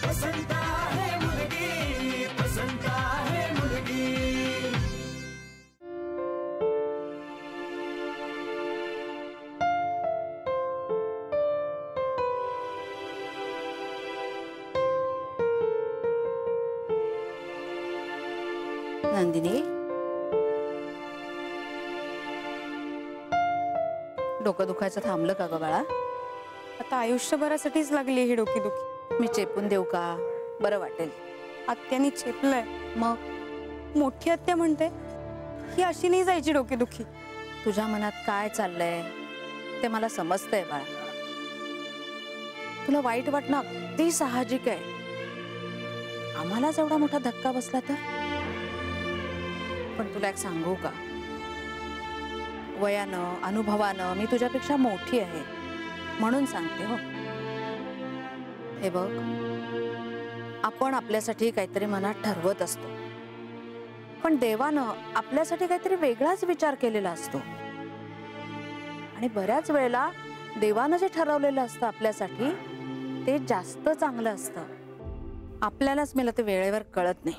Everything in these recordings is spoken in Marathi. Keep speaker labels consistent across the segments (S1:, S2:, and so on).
S1: पसंत आहे मुलगी, पसंत आहे मुलगी।
S2: नंदिनी, डोकं दुखायचं थांबलं का ग बाळा?
S3: आता आयुष्यभरासाठीच लागली ही डोकेदुखी।
S2: मी चेपून देऊ का? बरं वाटेल।
S3: आत्यानी चेपलंय।
S2: मग
S3: मोठी आत्या म्हणते ही अशी नाही जायची डोकेदुखी।
S2: तुझ्या मनात काय चाललंय ते मला समजतंय बाळा। तुला वाईट वाटणं अगदी साहजिक आहे। आम्हालाच एवढा मोठा धक्का बसला तर? पण तुला एक सांगू का, वयानं अनुभवानं मी तुझ्यापेक्षा मोठी आहे म्हणून सांगते हो। हे बघ, आपण आपल्यासाठी काहीतरी मनात ठरवत असतो, पण देवानं आपल्यासाठी काहीतरी वेगळाच विचार केलेला असतो। आणि बऱ्याच वेळेला देवानं जे ठरवलेलं असतं आपल्यासाठी ते जास्त चांगलं असतं। आपल्यालाच मला ते वेळेवर कळत नाही।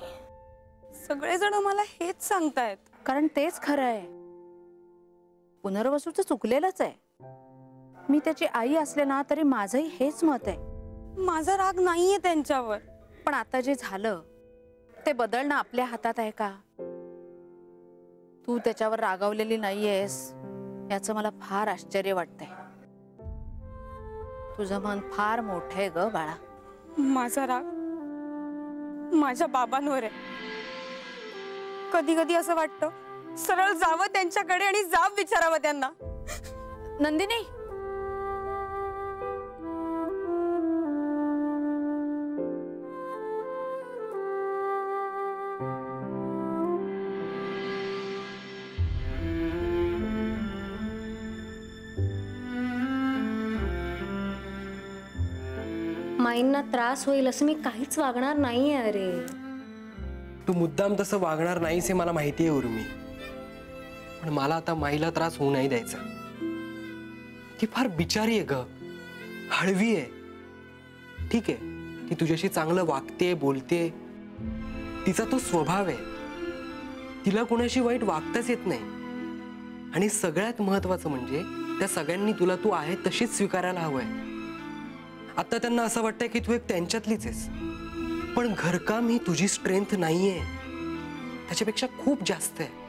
S3: सगळेजण मला हेच सांगतायत,
S2: कारण तेच खरं आहे। पुनर्वसूचं चुकलेलंच आहे। मी त्याची आई असले ना तरी माझंही हेच मत आहे।
S3: माझा राग नाहीये त्यांच्यावर,
S2: पण आता जे झालं ते बदलणं आपल्या हातात आहे का? तू त्याच्यावर रागावलेली नाहीयेस याचं मला फार आश्चर्य वाटतंय। तुझं मन फार मोठं आहे ग बाळा।
S3: माझा राग माझ्या बाबांवर आहे। कधी कधी असं वाटतं सरळ जावं त्यांच्याकडे आणि जाब विचारावं त्यांना।
S2: नंदिनी,
S4: माईंना त्रास होईल असं मी काहीच वागणार नाहीये। अरे
S5: तू मुद्दाम तसं वागणार नाहीस हे मला माहिती आहे उर्मी, पण मला आता माईला त्रास होऊ नाही द्यायचा। ती फार बिचारी आहे ग, हळवी आहे। ठीक आहे, ती तुझ्याशी चांगलं वागते बोलते, तिचा तो स्वभाव आहे। तिला कोणाशी वाईट वागताच येत नाही। आणि सगळ्यात महत्वाचं म्हणजे त्या सगळ्यांनी तुला तू आहे तशीच स्वीकारायला हवंय। आता त्यांना असं वाटतंय की तू एक त्यांच्यातलीच आहेस, पण घरकाम ही तुझी स्ट्रेंथ नाहीये, त्याच्यापेक्षा खूप जास्त आहे।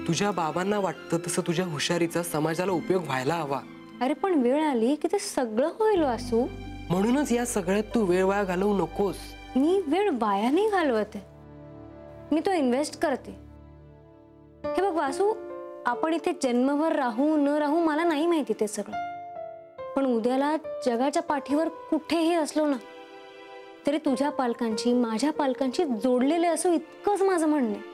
S5: तुझ्या बाबांना वाटतं तसं तुझ्या हुशारीचा समाजाला उपयोग व्हायला हवा।
S4: अरे पण वेळ आली की ते सगळं होईल वासू।
S5: म्हणूनच या सगळ्यात तू वेळ वाया घालवू नकोस।
S4: मी वेळ वाया नाही घालवते, मी तो इन्व्हेस्ट करते। हे बघ वासू, आपण इथे जन्मभर राहू न राहू मला नाही माहिती ते सगळं, पण उद्याला जगाच्या पाठीवर कुठेही असलो ना तरी तुझ्या पालकांची माझ्या पालकांची जोडलेले असो इतकंच माझं म्हणणं आहे।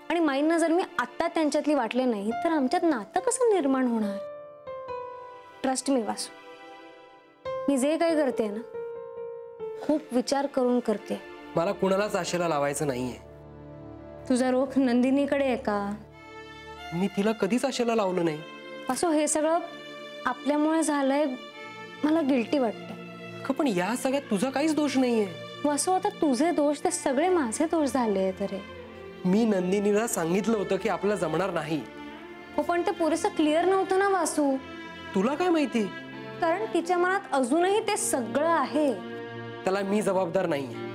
S4: आणि माईंना जर मी आता त्यांच्यातली वाटले नाही तर आमच्यात नातं कसं निर्माण होणार? ट्रस्ट मी वासू, मी जे काही करते ना खूप विचार करून करते।
S5: मला कुणालाच आशेला लावायचं नाहीये।
S4: तुझा रोख नंदिनीकडे आहे का?
S5: मी तिला कधीच आशेला लावलं नाही।
S4: वासू, हे सगळं आपल्यामुळे झालंय, मला गिल्टी वाटतं।
S5: पण या सगळ्यात तुझा काहीच दोष नाहीये।
S4: वासू, आता तुझे दोष ते सगळे माझे दोष झाले तरी।
S5: मी नंदिनीला सांगितलं होतं की आपलं जमणार नाही।
S4: हो, पण ते पुरेसं क्लिअर नव्हतं ना वासू।
S5: तुला काय माहिती?
S4: कारण तिच्या मनात अजूनही ते सगळं आहे।
S5: त्याला मी जबाबदार नाहीये।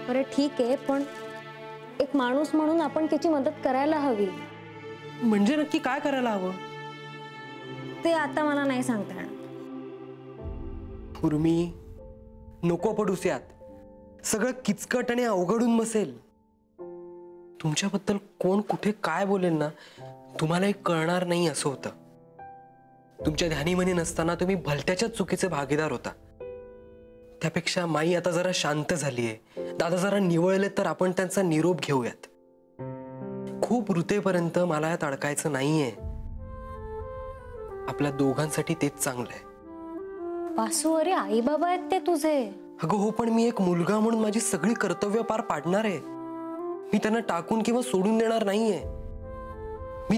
S4: बरं ठीक आहे, पण एक माणूस म्हणून आपण तिची मदत करायला हवी।
S5: म्हणजे नक्की काय करायला हवं
S4: ते आता मला नाही सांगता येणार।
S5: उर्मी, नको पडूस यात। सगळं किचकट आणि अवघडून बसेल। तुमच्याबद्दल कोण कुठे काय बोलेल ना तुम्हालाही कळणार नाही असं होतं। तुमच्या ध्यानीमनी नसताना तुम्ही भलत्याच्याच चुकीचे भागीदार होता। त्यापेक्षा माई आता जरा शांत झालीये, दादा जरा निवळले, तर आपण त्यांचा निरोप घेऊयात। खूप ऋतेपर्यंत मला यात अडकायचं नाहीये। आपल्या दोघांसाठी तेच चांगलं आहे।
S4: वासू, अरे आई बाबा आहेत ते तुझे।
S5: अगं हो, पण मी एक मुलगा म्हणून माझी सगळी कर्तव्य पार पाडणार आहे। मी त्यांना टाकून किंवा सोडून देणार नाहीये। मी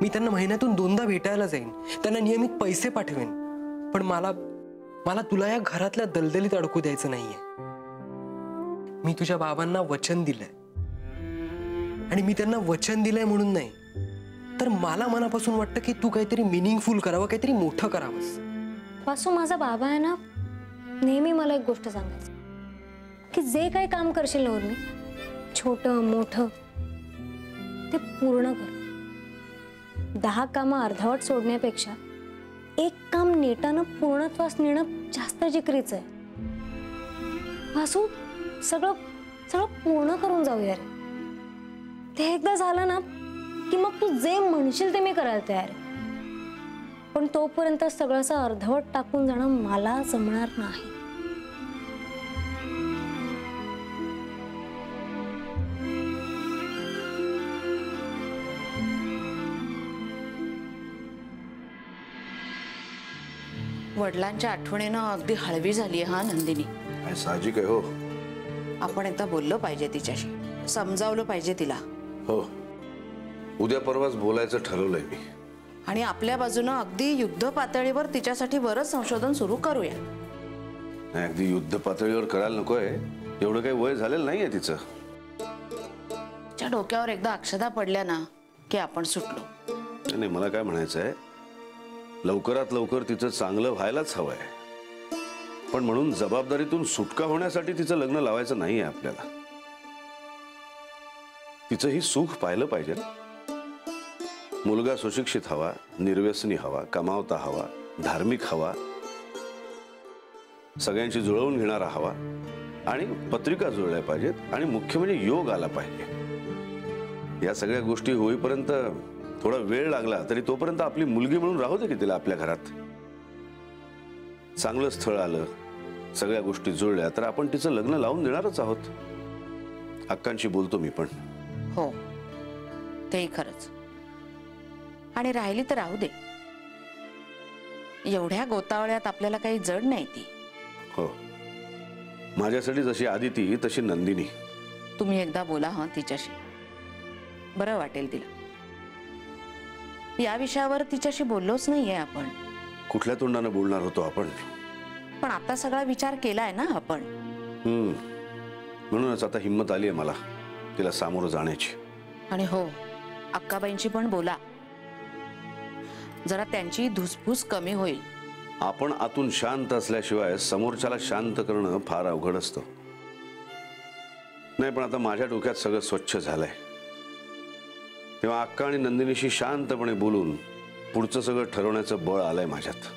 S5: त्यांना महिन्यातून 2दा भेटायला जाईन, त्यांना नियमित पैसे पाठवेन, पण मला मला तुला या घरातल्या दलदलीत अडकू द्यायचं नाहीये. मी तुझ्या बाबांना वचन दिलंय आणि मी त्यांना वचन दिलंय म्हणून नाही, तर मला मनापासून वाटतं की तू काहीतरी मिनिंगफुल करावं, काहीतरी मोठं करावंस.
S4: वासू, माझा बाबा आहे ना, नेहमी मला एक गोष्ट सांगायची की जे काही काम करशील ना उर्मी, छोटं मोठं, ते पूर्ण कर. 10 कामं अर्धवट सोडण्यापेक्षा एक काम नेटानं पूर्णत्वास नेणं जास्त जिकरीचं आहे. वासू, सगळं सगळं पूर्ण करून जाऊया रे. ते एकदा झालं ना की मग तू जे म्हणशील ते मी करायला तयार आहे. पण तोपर्यंत सगळंच अर्धवट टाकून जाणं मला जमणार नाही.
S2: वडिलांच्या आठवणीनं अगदी हळवी झाली हा नंदिनी.
S6: काय साहजिक आहे हो.
S2: आपण एकदा बोललो पाहिजे तिच्याशी, समजावलं पाहिजे तिला.
S6: हो, उद्या परवाच बोलायचं ठरवलंय मी.
S2: आणि आपल्या बाजूनं अगदी युद्ध पातळीवर तिच्यासाठी बरंच संशोधन सुरू करूया.
S6: नाही, अगदी युद्ध पातळीवर करायला नकोय. एवढं काही वय झालेलं नाहीये तिचं.
S2: तिच्या डोक्यावर एकदा अक्षता पडल्या ना की आपण सुटलो.
S6: नाही, मला काय म्हणायचं आहे, लवकरात लवकर तिचं चांगलं व्हायलाच हवंय. पण म्हणून जबाबदारीतून सुटका होण्यासाठी तिचं लग्न लावायचं नाहीये आपल्याला. तिचंही सुख पाहिलं पाहिजे. मुलगा सुशिक्षित हवा, निर्व्यसनी हवा, कमावता हवा, धार्मिक हवा, सगळ्यांची जुळवून घेणारा हवा, आणि पत्रिका जुळल्या पाहिजेत, आणि मुख्य म्हणजे योग आला पाहिजे. या सगळ्या गोष्टी होईपर्यंत थोडा वेळ लागला तरी तोपर्यंत आपली मुलगी म्हणून राहू दे की तिला आपल्या घरात. चांगलं स्थळ आलं, सगळ्या गोष्टी जुळल्या तर आपण तिचं लग्न लावून देणारच आहोत. अक्कांशी बोलतो मी पण.
S2: हो, तेही खरंच. आणि राहिली तर राहू दे. एवढ्या गोतावळ्यात आपल्याला काही जड नाही ती.
S6: हो, माझ्यासाठी जशी आदिती तशी नंदिनी.
S2: तुम्ही एकदा बोला हा तिच्याशी, बरं वाटेल तिला. या विषयावर तिच्याशी बोललोच नाहीये आपण.
S6: कुठल्या तोंडानं बोलणार होतो आपण.
S2: पण आता सगळा विचार केलाय ना आपण.
S6: म्हणूनच आता हिंमत आली आहे मला तिला सामोरं जाण्याची.
S2: आणि हो, अक्काबाईंशी पण बोला, जरा त्यांची धुसफूस कमी होईल.
S6: आपण आतून शांत असल्याशिवाय समोरच्याला शांत करणं फार अवघड असतं. नाही, पण आता माझ्या डोक्यात सगळं स्वच्छ झालंय. तेव्हा अक्का आणि नंदिनीशी शांतपणे बोलून पुढचं सगळं ठरवण्याचं बळ आलंय माझ्यात.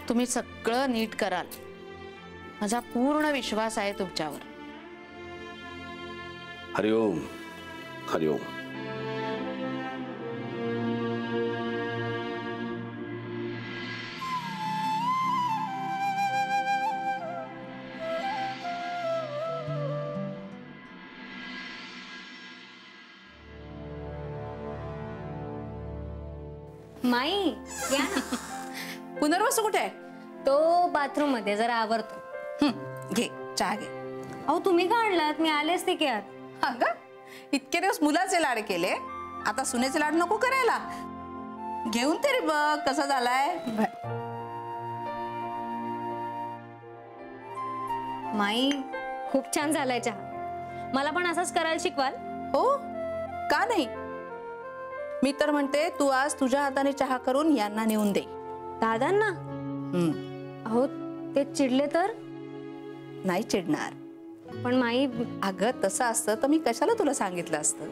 S2: तुम्ही सगळं नीट कराल, माझा पूर्ण विश्वास आहे तुमच्यावर.
S6: हरिओम हरिओम.
S4: माई, या ना.
S2: पुनर्वसू कुठे आहे?
S4: तो बाथरूम मध्ये जरा आवरतो.
S2: घे चहा घे.
S4: अहो, तुम्ही का आणलात? मी आलेच ते की आत.
S2: अगं, इतके दिवस मुलाचे लाड केले, आता सुनेचे लाड नको करायला. घेऊन तरी बघ कसा झालाय.
S4: माई, खूप छान झालाय चहा. मला पण असाच करायला शिकवाल?
S2: हो, का नाही. मी तर म्हणते तू आज तुझ्या हाताने चहा करून यांना नेऊन दे.
S4: दादांना? अहो, ते चिडले तर?
S2: नाही चिडणार.
S4: पण माई,
S2: अगं तसं असतं तर मी कशाला तुला सांगितलं असतं.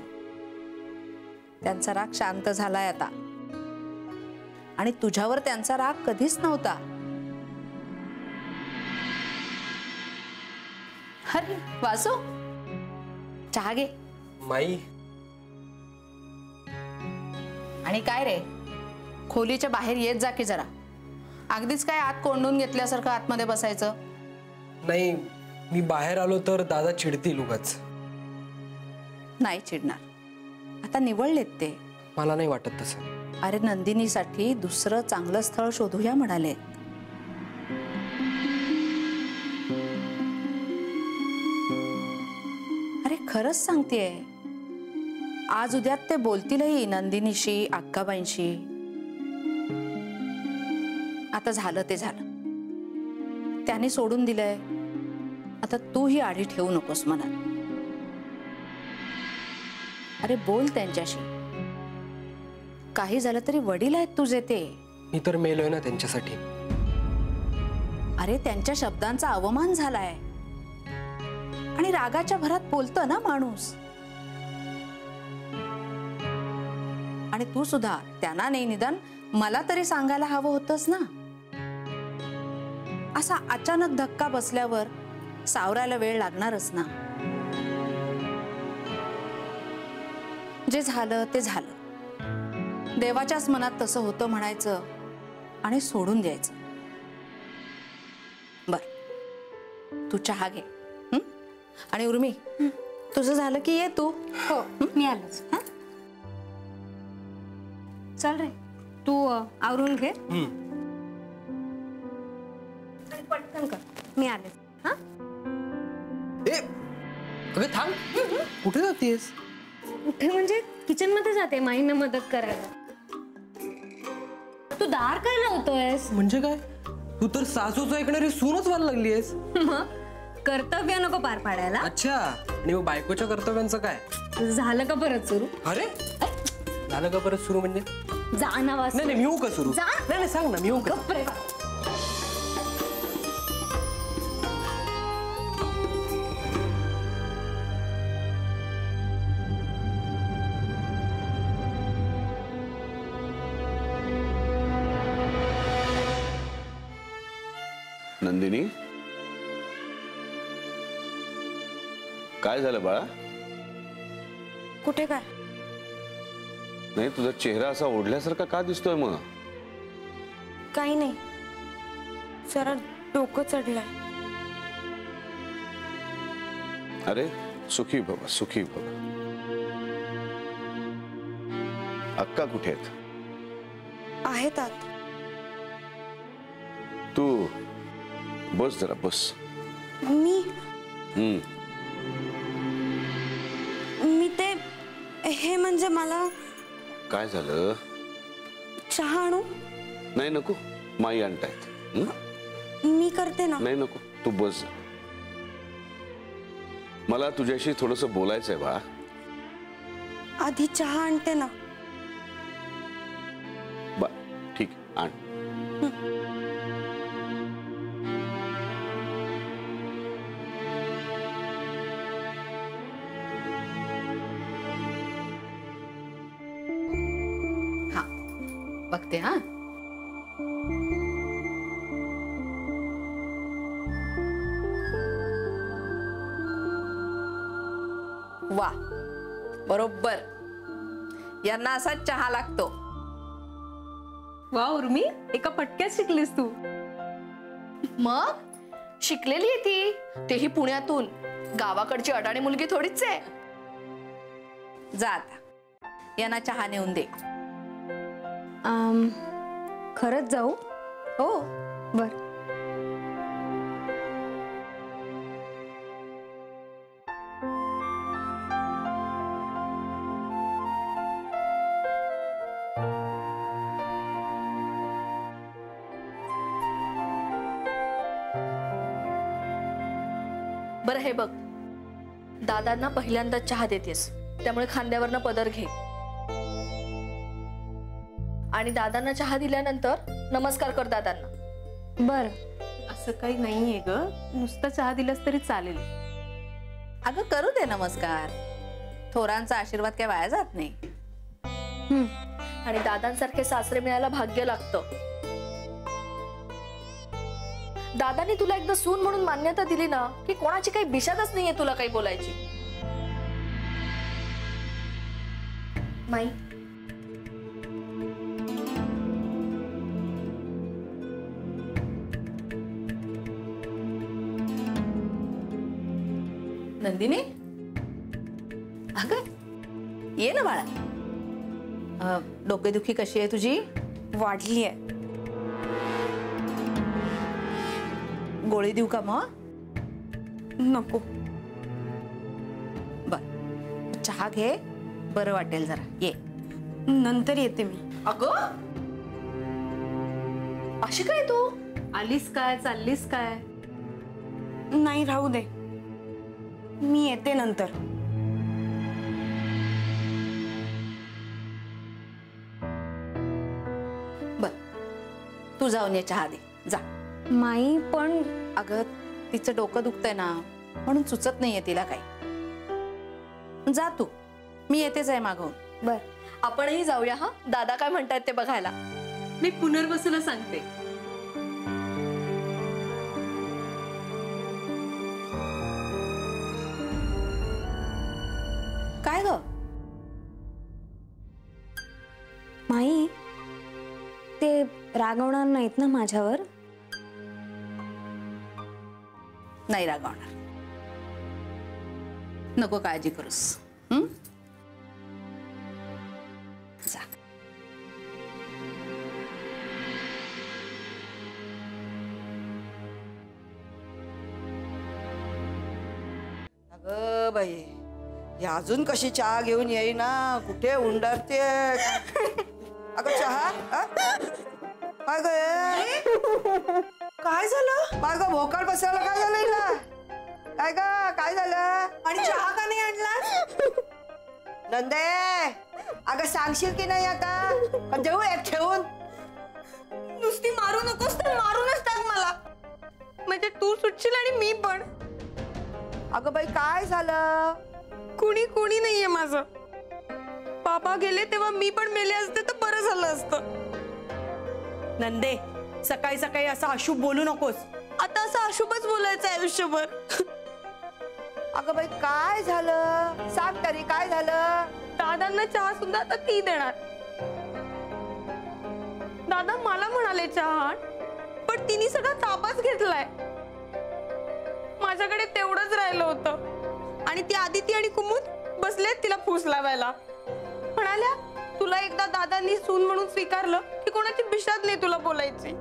S2: त्यांचा राग शांत झालाय आता, आणि तुझ्यावर त्यांचा राग कधीच नव्हता. अरे वासू, चहा घे.
S5: माई,
S2: आणि काय रे, खोलीच्या बाहेर येत जा की जरा. अगदीच काय आत कोंडून घेतल्यासारखं आतमध्ये बसायचं.
S5: नाही, मी बाहेर आलो तर दादा चिडतील उगाच.
S2: नाही चिडणार, आता निवडलेत ते.
S5: मला नाही वाटत तसं.
S2: अरे, नंदिनीसाठी दुसरं चांगलं स्थळ शोधूया म्हणाले. अरे खरंच सांगतेय, आज उद्यात ते बोलतीलही नंदिनीशी, अक्काबाईंशी. आता झालं ते झालं. त्याने सोडून दिलंय, आता तू ही आडी ठेवू नकोस मनात. अरे बोल त्यांच्याशी. काही झालं तरी वडील आहेत तुझे ते.
S5: मी तर मेलोय ना त्यांच्यासाठी.
S2: अरे त्यांच्या शब्दांचा अवमान झालाय आणि रागाच्या भरात बोलतो ना माणूस. आणि तू सुद्धा त्यांना नाही, निदान मला तरी सांगायला हवं होतंस ना. असा अचानक धक्का बसल्यावर सावरायला वेळ लागणारच ना. जे झालं ते झालं. देवाच्याच मनात तसं होतं म्हणायचं आणि सोडून द्यायचं. बर, तू चहा घे. आणि उर्मी, तुझं झालं की ये तू.
S4: हो, मी आलोच. हा, चल रे, तू आवरून घे. पटकन कर, मी आले. हा,
S5: ए अगं थांब, कुठे जातेस?
S4: कुठे म्हणजे किचन मध्ये जाते माईंना मदत करायला. तू दार काय लावतोयस?
S5: म्हणजे काय, तू तर सासूचं ऐकणारी सूनच व्हायला लागलीयस.
S4: मग कर्तव्य नको पार पाडायला.
S5: अच्छा, आणि मग बायकोच्या कर्तव्यांचं काय
S4: झालं का परत सुरू?
S5: अरे झालं का परत सुरू म्हणजे?
S4: जा ना वासू.
S5: नाही मी येऊ का सुरू?
S4: जा.
S5: नाही सांग ना, मी येऊ का?
S4: गप्प रे.
S6: नंदिनी, काय झालं बाळा?
S3: कुठे काय?
S6: नाही, तुझा चेहरा असा ओढल्यासारखा का दिसतोय मग?
S3: काही नाही, जरा डोकं चढलंय.
S6: अरे सुखी बाबा, सुखी बाबा. अक्का कुठे आहेत?
S3: आहेत आत.
S6: तू बस जरा, बस.
S3: मी ते हे म्हणजे मला
S6: काय झालं?
S3: चहा आणू?
S6: नाही नको, माई आणतायत.
S3: मी करते ना.
S6: नाही नको, तू बस. मला तुझ्याशी थोडस बोलायचंय बा.
S3: आधी चहा आणते ना.
S6: बा ठीक, आण.
S2: हा, बघते. हा, वा, बरोबर. यांना असाच चहा लागतो.
S3: वा उर्मी, एका पटक्यात शिकलीस तू.
S7: मग शिकलेली आहे ती, तेही पुण्यातून. गावाकडची अडाणी मुलगी थोडीच आहे.
S2: जा आता, यांना चहा नेऊन दे.
S4: खरंच जाऊ?
S2: हो,
S4: बर.
S7: बरं हे बघ, दादांना पहिल्यांदा चहा देतेस, त्यामुळे खांद्यावरनं पदर घे. आणि दादांना चहा दिल्यानंतर नमस्कार कर दादांना.
S4: बर.
S3: असं काही नाहीये ग, नुसतं चहा दिलास तरी चालेल.
S2: अगं करू दे नमस्कार. थोरांचा आशीर्वाद काय वाया जात नाही.
S7: आणि दादांसारखे सासरे मिळायला भाग्य लागतं. दादांनी तुला एकदा सून म्हणून मान्यता दिली ना, की कोणाची काही बिशादच नाहीये तुला काही बोलायची. माई,
S2: नंदिनी, अगं ये ना बाळा. डोकेदुखी कशी आहे तुझी?
S3: वाढली आहे.
S2: गोळी देऊ का मग?
S3: नको.
S2: बर, चहा घे, बरं वाटेल जरा. ये.
S3: नंतर येते मी.
S2: अगं
S7: अशी काय तू?
S4: आलीस काय, चाललीस काय?
S3: नाही राहू दे, मी येते नंतर.
S2: बर, तू जाऊन ये, चहा दे जा.
S4: माई पण
S2: अगं तिचं डोकं दुखतंय ना, म्हणून सुचत नाहीये तिला काही. जा तू, मी येतेच आहे मागून.
S4: बर.
S7: आपणही जाऊया हा, दादा काय म्हणतायत ते बघायला.
S8: मी पुनर्वसूला सांगते.
S2: काय ग?
S4: माई ते रागवणार नाहीत ना माझ्यावर?
S2: नाही रागवणार. नको काळजी करूस. हं? जा.
S9: अगं बाई, ही अजून कशी चहा घेऊन येईना, कुठे उंडारते. अगं चहा आ? काय ग, काय झालं? माग भोकाळ बसायला काय झालं हिला? काय ग, काय झालं? आणि चहा का नाही आणला? नंदे, अगं सांगशील की नाही आता? पण देऊ एक ठेवून.
S3: नुसती मारू नकोस, तर मारूनच टाक मला, म्हणजे तू सुटशील आणि मी पण.
S9: अगं बाई काय झालं?
S3: कुणी नाहीये माझं. बाबा गेले तेव्हा मी पण मेले असते तर बरं झालं असतं.
S9: नंदे, सकाळी सकाळी असं अशुभ बोलू नकोस.
S3: आता असं अशुभच बोलायचं आयुष्यभर.
S9: अगं बाई काय झालं? सांग तरी काय झालं?
S3: दादांना चहा सुद्धा आता ती देणार. दादा मला म्हणाले चहा आण, पण तिने सगळा ताबाच घेतलाय. माझ्याकडे तेवढंच राहिलं होतं आणि ती आदिती आणि कुमुद बसले तिला फूस लावायला. म्हणाल्या, तुला एकदा दादांनी सून म्हणून स्वीकारलं की कोणाची बिशात नाही तुला बोलायची.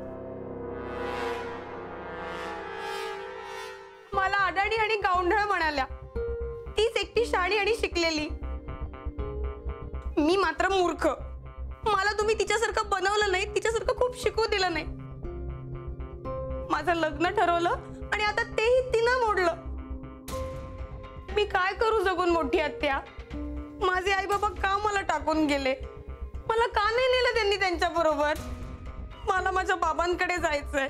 S3: मला अडाणी आणि गावंढळ म्हणाल्या. तीच एकटी शाणी आणि शिकलेली, मी मात्र मूर्ख. मला तुम्ही तिच्यासारखं बनवलं नाही, तिच्यासारखं खूप शिकू दिलं नाही. माझं लग्न ठरवलं आणि आता तेही तिनं मोडलं. मी काय करू जगून मोठी आत्या? माझे आई बाबा का मला टाकून गेले? मला का नाही नेलं त्यांनी त्यांच्या बरोबर? मला माझ्या बाबांकडे जायचंय,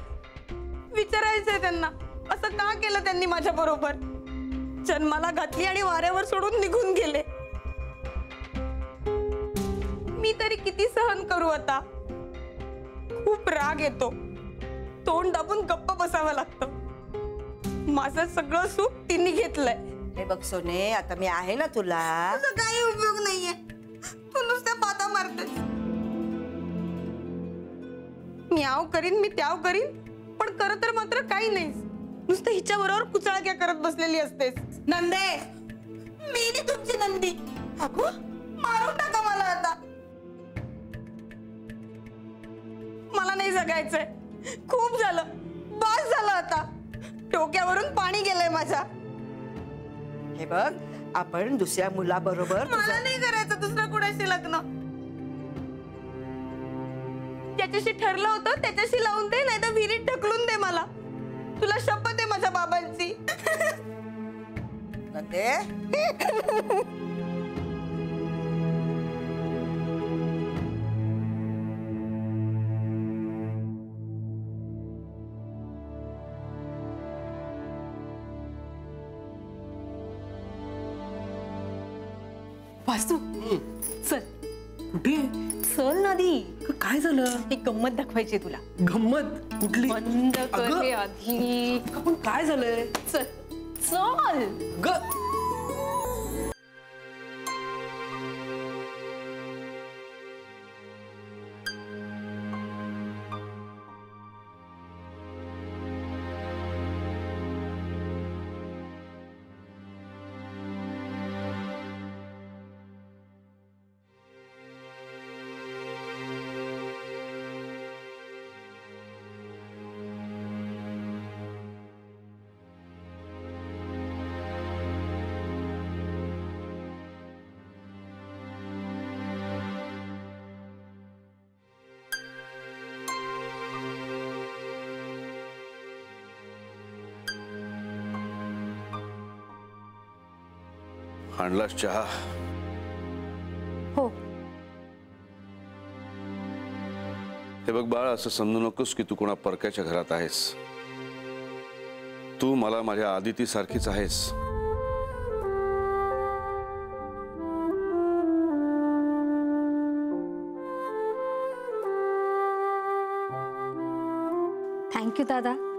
S3: विचारायचंय त्यांना असं का केलं त्यांनी माझ्या बरोबर. जन्माला घातली आणि वाऱ्यावर सोडून निघून गेले. मी तरी किती सहन करू आता? खूप राग येतो, तोंड दाबून गप्प बसावं लागतं. माझं सगळं सुख तिने घेतलंय.
S9: हे बघ सोने, आता मी आहे ना तुला.
S3: तुझा काही उपयोग नाहीये, तू नुसत्या पाता मारतेस. मी आव करीन, मी त्याव करीन, पण करत तर मात्र काही नाहीस. नुसतं हिच्या बरोबर कुचाळक्या करत बसलेली असतेस. नंदे, मी नाही तुमची नंदी. अगो, मारून टाका मला आता. मला नाही जगायचंय, खूप झालं, बास झालं आता. डोक्यावरून पाणी गेलंय माझ्या.
S9: हे बघ, आपण दुसऱ्या मुलाबरोबर
S3: मला नाही करायचं दुसरं कुणाशी लग्न. ज्याच्याशी ठरलं होतं त्याच्याशी लावून दे, नाही तर विहिरीत ढकलून दे मला. तुला शपथ आहे माझ्या बाबांची.
S9: नंदे,
S8: वासू चल.
S5: कुठे?
S8: चल नदी.
S5: काय झालं?
S8: एक गंमत दाखवायची तुला.
S5: गंमत कुठली?
S8: बंद कर
S5: अगं,
S8: हे आधी.
S5: पण काय झालंय?
S8: चल चल.
S5: ग
S6: आणलास चहा?
S4: हो.
S6: हे बघ बाळ, असं समजू नकोस की तू कोणा परक्याच्या घरात आहेस. तू मला माझ्या आदिती सारखीच आहेस.
S4: थँक्यू दादा.